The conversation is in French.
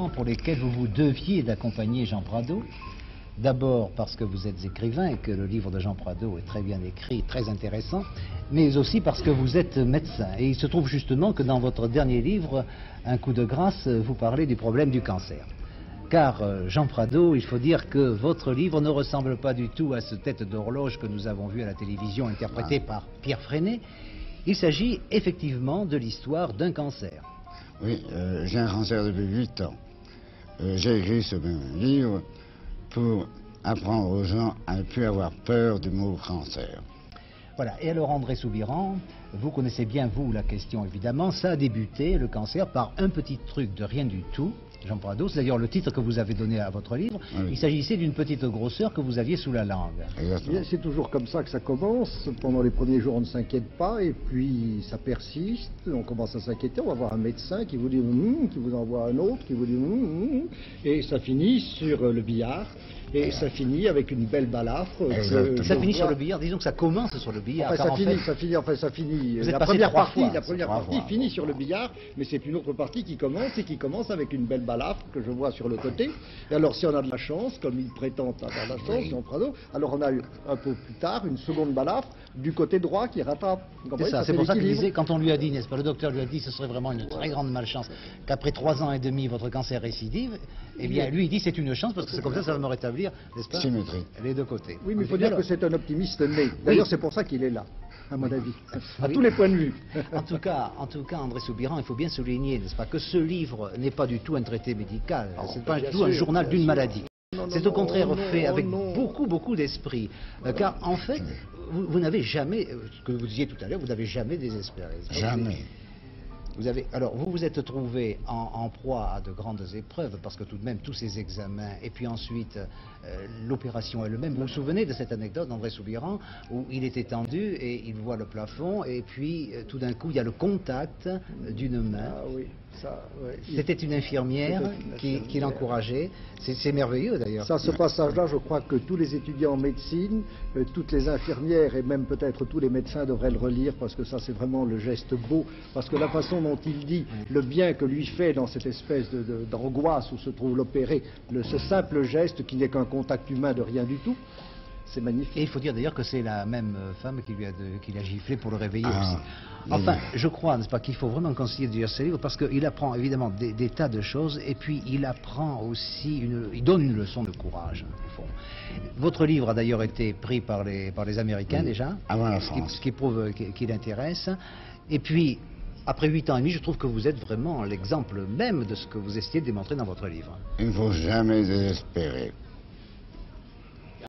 raisons pour lesquelles vous vous deviez d'accompagner Jean Pradot. D'abord parce que vous êtes écrivain et que le livre de Jean Pradot est très bien écrit, très intéressant, mais aussi parce que vous êtes médecin. Et il se trouve justement que dans votre dernier livre, Un coup de grâce, vous parlez du problème du cancer. Car, Jean Pradot, il faut dire que votre livre ne ressemble pas du tout à ce tête d'horloge que nous avons vu à la télévision interprété par Pierre Freinet. Il s'agit effectivement de l'histoire d'un cancer. Oui, j'ai un cancer depuis 8 ans. J'ai écrit ce même livre pour apprendre aux gens à ne plus avoir peur du mot cancer. Voilà, et alors André Soubiran, vous connaissez bien, vous, la question évidemment. Ça a débuté, le cancer, par un petit truc de rien du tout. Jean Pradot, c'est d'ailleurs le titre que vous avez donné à votre livre. Oui. Il s'agissait d'une petite grosseur que vous aviez sous la langue. C'est toujours comme ça que ça commence. Pendant les premiers jours, on ne s'inquiète pas, et puis ça persiste. On commence à s'inquiéter, on va voir un médecin qui vous dit qui vous envoie un autre, qui vous dit et ça finit sur le billard. Et ça finit avec une belle balafre. Ça finit sur le billard, disons que ça commence sur le billard. Enfin, ça finit. La première partie finit sur le billard, mais c'est une autre partie qui commence avec une belle balafre que je vois sur le côté. Et alors, si on a de la chance, comme il prétend avoir la chance, Jean Pradot, alors on a eu un peu plus tard une seconde balafre du côté droit qui rattrape. C'est ça, c'est pour ça qu'il disait, quand on lui a dit, n'est-ce pas, le docteur lui a dit, ce serait vraiment une très grande malchance qu'après 3 ans et demi, votre cancer récidive. Eh bien, lui, il dit, c'est une chance parce que c'est comme ça va me rétablir, n'est-ce pas, symétrie. Les deux côtés. Oui, mais il faut dire que c'est un optimiste né. D'ailleurs, c'est pour ça qu'il est là, à mon avis, à tous les points de vue. En tout cas, André Soubiran, il faut bien souligner, n'est-ce pas, que ce livre n'est pas du tout un traité médical, c'est pas du tout un journal d'une maladie. C'est au contraire fait avec beaucoup d'esprit, car en fait, vous n'avez jamais, ce que vous disiez tout à l'heure, vous n'avez jamais désespéré. Jamais. Alors, vous vous êtes trouvé en proie à de grandes épreuves, parce que tout de même, tous ces examens, et puis ensuite, l'opération elle-même. Vous vous souvenez de cette anecdote d'André Soubiran, où il est étendu et il voit le plafond, et puis tout d'un coup, il y a le contact d'une main. Ah oui, ça, ouais. C'était une infirmière qui l'encourageait. C'est merveilleux d'ailleurs. Ça, ce passage-là, je crois que tous les étudiants en médecine, toutes les infirmières et même peut-être tous les médecins devraient le relire, parce que ça, c'est vraiment le geste beau. Parce que la façon dont il dit le bien que lui fait dans cette espèce d'angoisse où se trouve l'opéré, ce simple geste qui n'est qu'un contact humain de rien du tout, c'est magnifique. Et il faut dire d'ailleurs que c'est la même femme qui l'a giflé pour le réveiller aussi. Enfin, je crois, n'est-ce pas, qu'il faut vraiment conseiller de lire ce livre parce qu'il apprend évidemment des tas de choses et puis il apprend aussi, il donne une leçon de courage, au fond. Votre livre a d'ailleurs été pris par les Américains déjà, avant la France. Ce qui prouve qu'il intéresse. Et puis, après 8 ans et demi, je trouve que vous êtes vraiment l'exemple même de ce que vous essayez de démontrer dans votre livre. Il ne faut jamais désespérer.